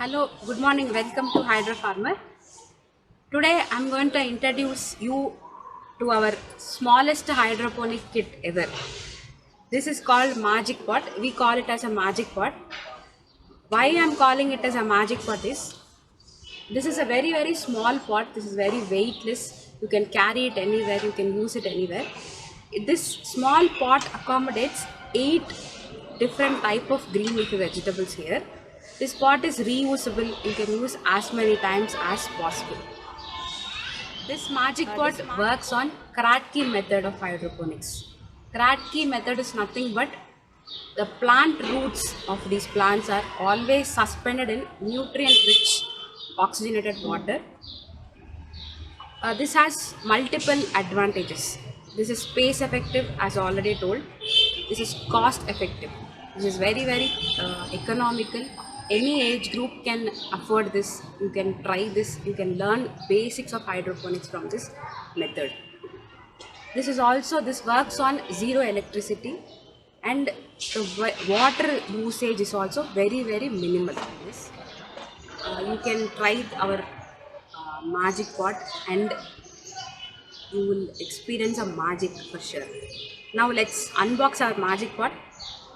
Hello, good morning. Welcome to Hydro Farmer. Today I'm going to introduce you to our smallest hydroponic kit ever. This is called Magic Pot. We call it as a Magic Pot. Why I'm calling it as a Magic Pot is this is a very small pot. This is very weightless. You can carry it anywhere. You can use it anywhere. This small pot accommodates 8 different type of green leafy vegetables here. This pot is reusable. You can use as many times as possible. This magic pot works on Kratky method of hydroponics. Kratky method is nothing but the plant roots of these plants are always suspended in nutrient rich oxygenated water. This has multiple advantages. This is space effective, as already told. This is cost effective. This is very economical. Any age group can afford this. You can try this. You can learn basics of hydroponics from this method. This works on zero electricity, and the water usage is also very minimal. This you can try our magic pot and you will experience a magic for sure. Now let's unbox our magic pot.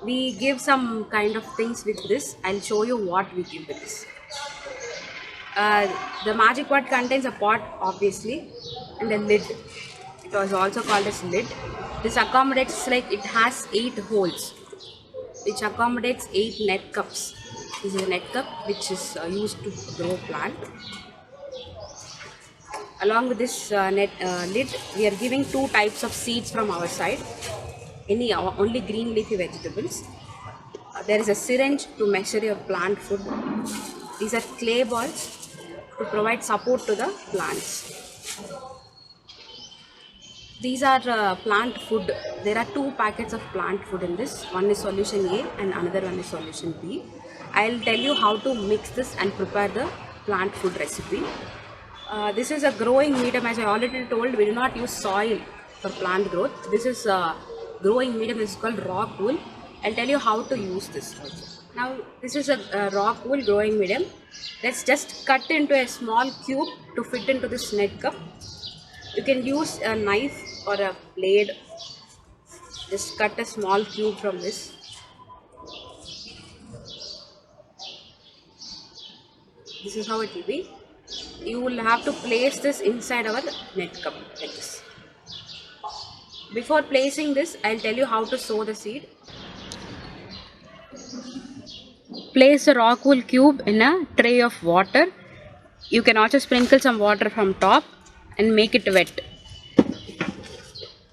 We give some kind of things with this. I'll show you what we give with this. The magic pot contains a pot obviously and a lid. It was also called as lid. This accommodates, like, it has 8 holes which accommodates 8 net cups. This is a net cup which is used to grow plant. Along with this lid, we are giving 2 types of seeds from our side. Only green leafy vegetables. There is a syringe to measure your plant food. These are clay balls to provide support to the plants. These are plant food. There are 2 packets of plant food in this. One is solution A and another one is solution B. I'll tell you how to mix this and prepare the plant food recipe. This is a growing medium. As I already told, we do not use soil for plant growth. This is a growing medium. This is called rock wool. I'll tell you how to use this also. Now this is a rock wool growing medium. Let's just cut into a small cube to fit into this net cup. You can use a knife or a blade. Just cut a small cube from this. This is how it will be. You will have to place this inside our net cup like this. Before placing this, I'll tell you how to sow the seed. Place the rock wool cube in a tray of water. You can also sprinkle some water from top and make it wet.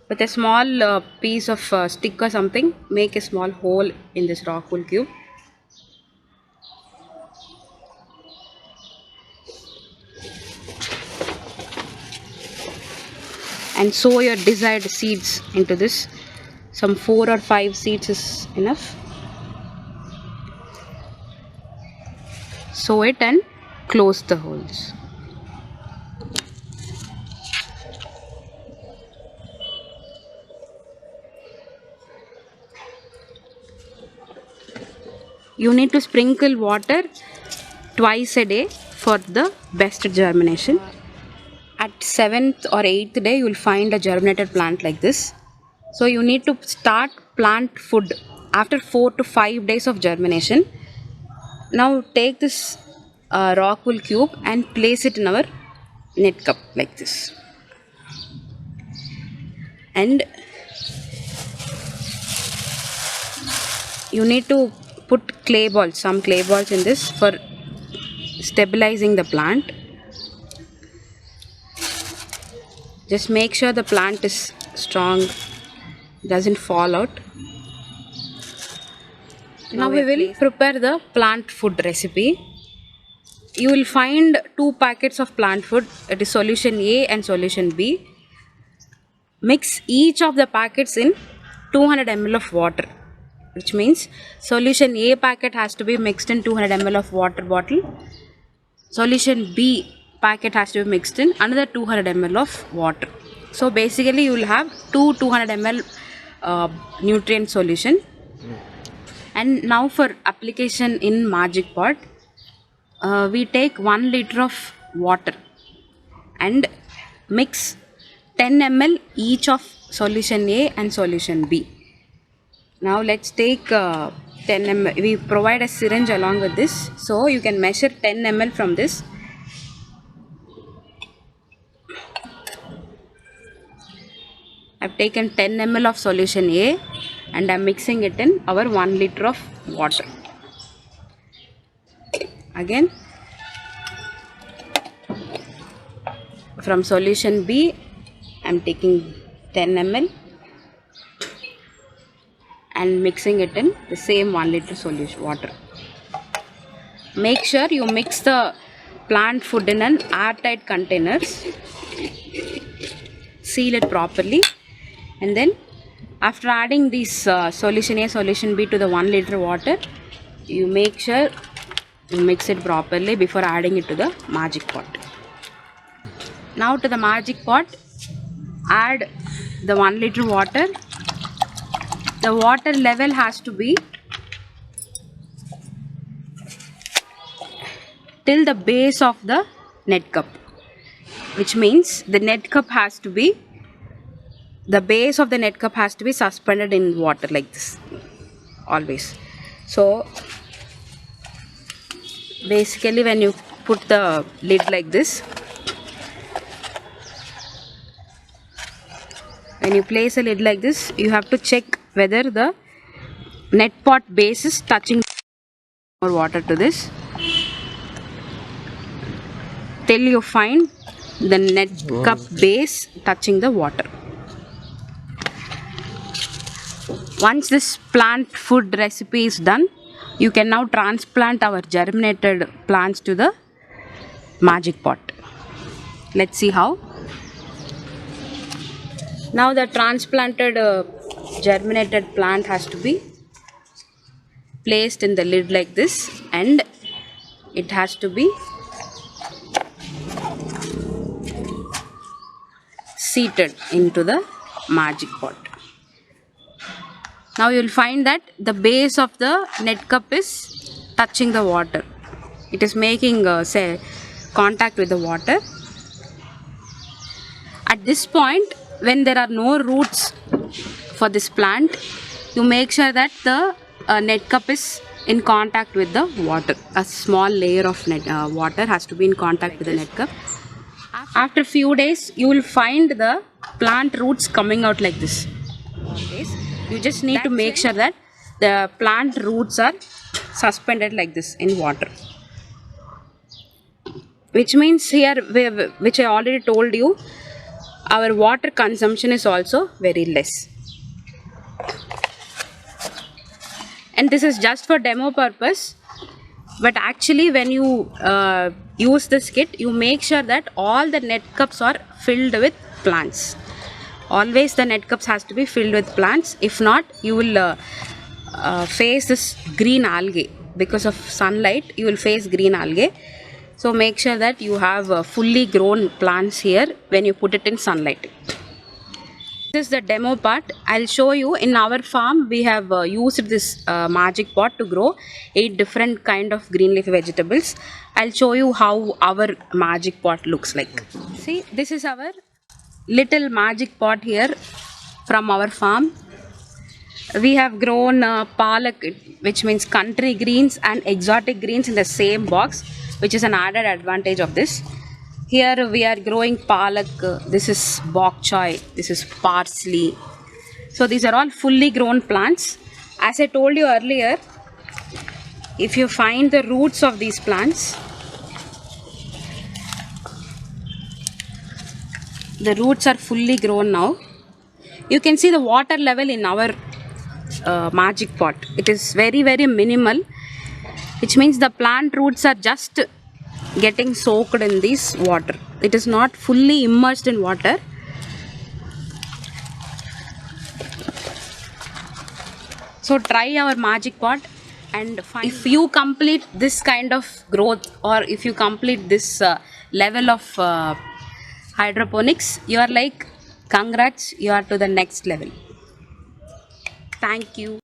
With a small piece of stick or something, make a small hole in this rock wool cube. And sow your desired seeds into this. Some 4 or 5 seeds is enough. Sow it and close the holes. You need to sprinkle water twice a day for the best germination. At 7th or 8th day, you will find a germinated plant like this. So you need to start plant food after 4 to 5 days of germination. Now take this rock wool cube and place it in our net cup like this. And you need to put clay balls, some clay balls in this for stabilizing the plant. Just make sure the plant is strong, doesn't fall out. Now we will prepare the plant food recipe. You will find 2 packets of plant food. It is solution A and solution B. Mix each of the packets in 200 ml of water, which means solution A packet has to be mixed in 200 ml of water bottle. Solution B packet has to be mixed in another 200 ml of water. So basically you will have 200 ml nutrient solution. And now for application in magic pot, we take 1 liter of water and mix 10 ml each of solution A and solution B. Now let's take 10 ml. We provide a syringe along with this, so you can measure 10 ml from this. I've taken 10 ml of solution A and I'm mixing it in our 1 liter of water. Again, from solution B, I'm taking 10 ml and mixing it in the same 1 liter solution water. Make sure you mix the plant food in an airtight containers. Seal it properly, and then after adding this solution A, solution B to the 1 liter water, you make sure you mix it properly before adding it to the magic pot. Now to the magic pot, add the 1 liter water. The water level has to be till the base of the net cup, which means the net cup has to be, the base of the net cup has to be suspended in water like this, always. So basically when you put the lid like this, when you place a lid like this, you have to check whether the net pot base is touching more water to this till you find the net cup base touching the water. Once this plant food recipe is done, you can now transplant our germinated plants to the magic pot. Let's see how. Now the transplanted germinated plant has to be placed in the lid like this, and it has to be seated into the magic pot. Now you will find that the base of the net cup is touching the water. It is making contact with the water. At this point, when there are no roots for this plant, you make sure that the net cup is in contact with the water. A small layer of water has to be in contact with the net cup. After few days, you will find the plant roots coming out like this. You just need to make sure that the plant roots are suspended like this in water. Which means here, which I already told you, our water consumption is also very less. And this is just for demo purpose. But actually when you use this kit, you make sure that all the net cups are filled with plants. Always the net cups has to be filled with plants. If not, you will face this green algae. Because of sunlight, you will face green algae. So make sure that you have fully grown plants here when you put it in sunlight. This is the demo part. I'll show you. In our farm, we have used this magic pot to grow 8 different kind of green leafy vegetables. I'll show you how our magic pot looks like. See, this is our little magic pot here from our farm. We have grown palak, which means country greens and exotic greens in the same box, which is an added advantage of this. Here we are growing palak, this is bok choy, this is parsley. So these are all fully grown plants. As I told you earlier, if you find the roots of these plants, the roots are fully grown now. You can see the water level in our magic pot. It is very, very minimal, which means the plant roots are just getting soaked in this water. It is not fully immersed in water. So try our magic pot and find. If you complete this kind of growth, or if you complete this level of hydroponics, you are like, congrats, you are to the next level. Thank you.